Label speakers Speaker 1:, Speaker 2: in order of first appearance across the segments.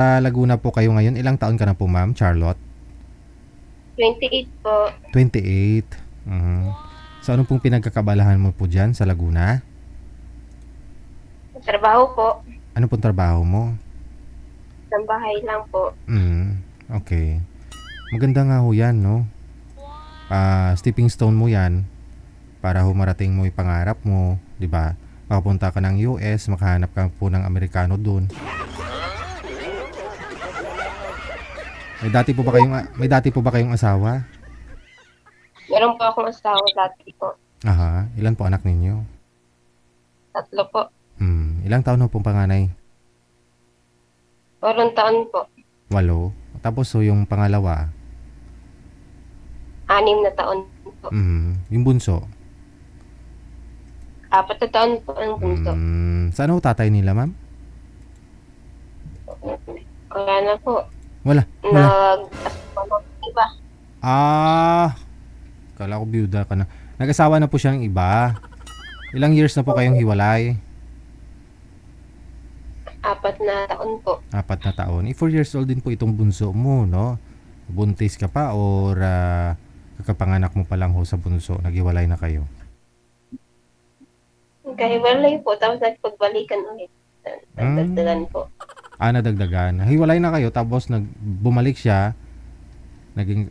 Speaker 1: Laguna po kayo ngayon. Ilang taon ka na po, ma'am Charlotte?
Speaker 2: 28 po.
Speaker 1: 28. Mhm. So, ano pong pinagkakabalahan mo po dyan sa Laguna?
Speaker 2: Trabaho po.
Speaker 1: Ano pong trabaho mo?
Speaker 2: Sa bahay lang po.
Speaker 1: Okay. Maganda nga ho yan, no? Stepping stone mo yan para humarating mo yung pangarap mo, di ba? Makapunta ka ng US, makahanap ka po ng Amerikano doon. May dati po ba kayong asawa?
Speaker 2: Meron po akong asawa dati po.
Speaker 1: Aha, ilan po anak ninyo?
Speaker 2: 3 po.
Speaker 1: Ilang taon na pong panganay?
Speaker 2: 8 taon po.
Speaker 1: 8. Tapos so yung pangalawa,
Speaker 2: 6 na taon po.
Speaker 1: yung bunso.
Speaker 2: 4 na taon po ang bunso.
Speaker 1: Saan ho tatay nila, ma'am?
Speaker 2: Wala na po.
Speaker 1: Wala.
Speaker 2: Nag-asawa ng iba.
Speaker 1: Kala ko byuda ka na. Nag-asawa na po siya ng iba. Ilang years na po kayong hiwalay?
Speaker 2: 4 na taon po.
Speaker 1: 4 na taon. 4 years old din po itong bunso mo, no? Buntis ka pa or kakapanganak mo pa lang ho sa bunso? Naghiwalay na kayo?
Speaker 2: Kahiwalay po. Tapos nagpagbalikan ulit. Nagdagdagan po.
Speaker 1: Nadagdagan. Hiwalay na kayo tapos bumalik siya.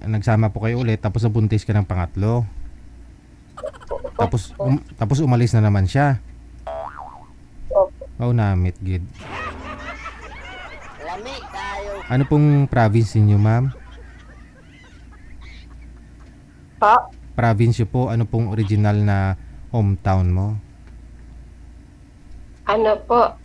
Speaker 1: Nagsama po kayo ulit tapos nabuntis ka ng pangatlo. Tapos umalis na naman siya.
Speaker 2: Opo.
Speaker 1: Namit gid. Ano pong province niyo, ma'am?
Speaker 2: Po?
Speaker 1: Province po, ano pong original na hometown mo?
Speaker 2: Ano po?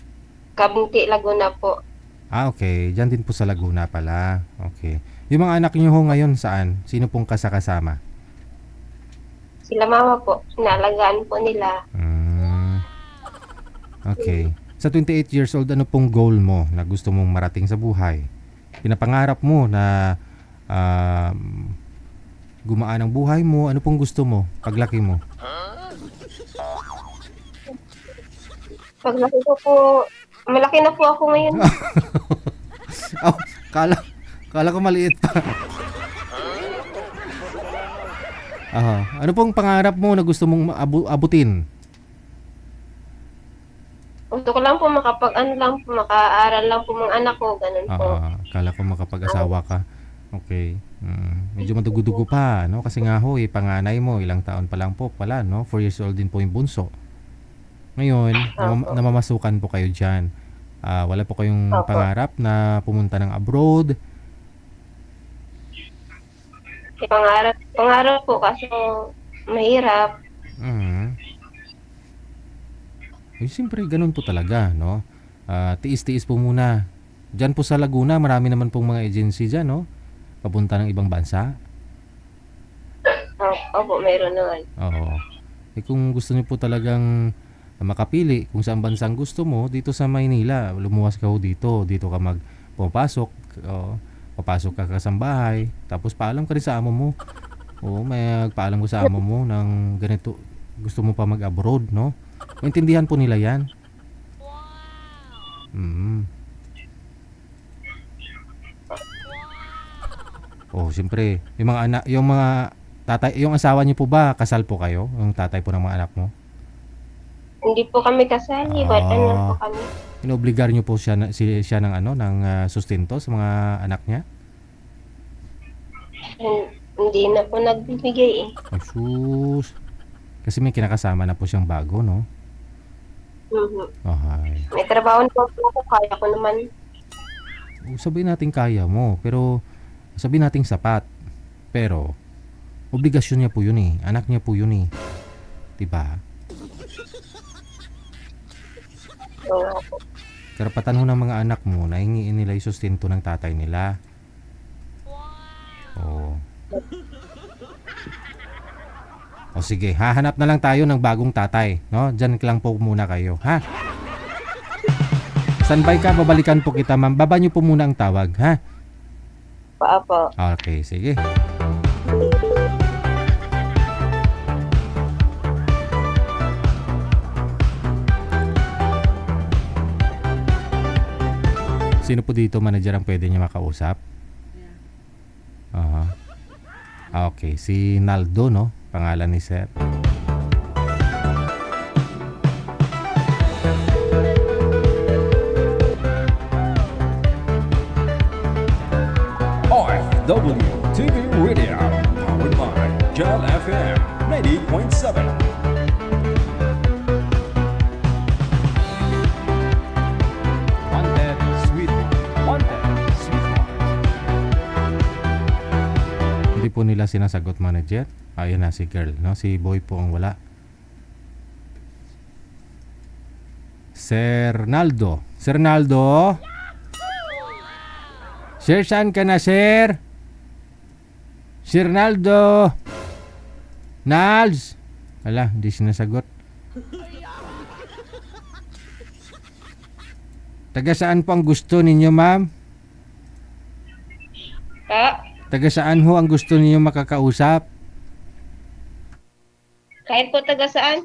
Speaker 2: Kabunti, Laguna po.
Speaker 1: Okay. Diyan din po sa Laguna pala. Okay. Yung mga anak niyo ho ngayon saan? Sino pong kasakasama?
Speaker 2: Sila mama po. Inaalagaan po nila.
Speaker 1: Okay. Sa 28 years old, ano pong goal mo na gusto mong marating sa buhay? Pinapangarap mo na gumaan ang buhay mo. Ano pong gusto mo paglaki mo?
Speaker 2: Paglaki ko po, malaki na po ako ngayon.
Speaker 1: Kala ko maliit pa. Ano pong pangarap mo na gusto mong abutin?
Speaker 2: Gusto ko lang po makaaral lang po mga anak ko, ganun po.
Speaker 1: Kala ko makapag-asawa ka. Okay. Medyo madugo-dugo pa, no? Kasi nga ho, panganay mo, ilang taon pa lang po pala, no? 4 years old din po yung bunso. Ngayon, namamasukan po kayo dyan. Wala po kayong pangarap na pumunta ng abroad?
Speaker 2: Pangarap po kasi mahirap.
Speaker 1: Siyempre, ganun po talaga, no? Tiis-tiis po muna. Diyan po sa Laguna, marami naman pong mga agency dyan, no? Papunta ng ibang bansa.
Speaker 2: Opo, mayroon naman.
Speaker 1: Oo. Kung gusto niyo po talagang makapili kung saan bansang gusto mo, dito sa Maynila, lumuwas ka ho dito. Dito ka pumapasok. Papasok ka sa bahay. Tapos paalam ka rin sa amo mo. May paalam ko sa amo mo ng ganito. Gusto mo pa mag-abroad, no? Maintindihan po nila yan. Siyempre, yung mga tatay, yung asawa niyo po ba, kasal po kayo? Yung tatay po ng mga anak mo?
Speaker 2: Hindi po kami kasali, but ano po kami.
Speaker 1: Inobligar niyo po siya ng sustento sa mga anak niya?
Speaker 2: Hindi na po nagbibigay eh.
Speaker 1: Sus. Kasi may kinakasama na po siyang bago, no?
Speaker 2: May trabaho na po ako, kaya ko naman.
Speaker 1: Sabihin natin kaya mo, pero sabihin natin sapat. Pero obligasyon niya po yun eh. Anak niya po yun eh. Diba? Karapatan ho ng mga anak mo na hingiin nila yung sustento ng tatay nila. Sige, hahanap na lang tayo ng bagong tatay, no? Diyan lang po muna kayo, ha? Standby ka, babalikan po kita, ma'am. Baba niyo po muna ang tawag, ha?
Speaker 2: Paapo.
Speaker 1: Okay, sige. Sino po dito manager ang pwede niya makausap? Aha. Okay, si Naldo, no? Pangalan ni sir.
Speaker 3: OFW TV Radio, powered by Jal FM 90.7. Wanted Sweetheart. Wanted Sweetheart.
Speaker 1: Hindi po nila sinasagot manager. Ayun na si girl, no? Si boy po ang wala. Sir Naldo. Sir Naldo? Sir, saan ka na, sir? Sir Naldo? Nals? Wala, hindi sinasagot. Taga saan po ang gusto ninyo, ma'am? Taga saan ho ang gusto ninyo makakausap?
Speaker 2: Kahit po taga saan?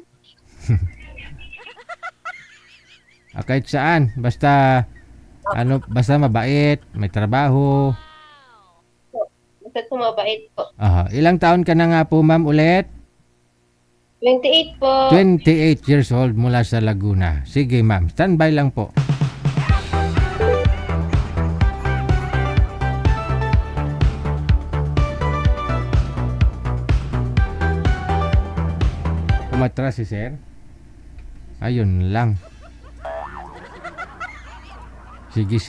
Speaker 1: Kahit saan, basta basta mabait, may trabaho.
Speaker 2: Basta po mabait po.
Speaker 1: Ilang taon ka na nga po, ma'am, ulit?
Speaker 2: 28 po.
Speaker 1: 28 years old mula sa Laguna. Sige, ma'am, standby lang po. Umatras si sir? Ayun lang. Sige.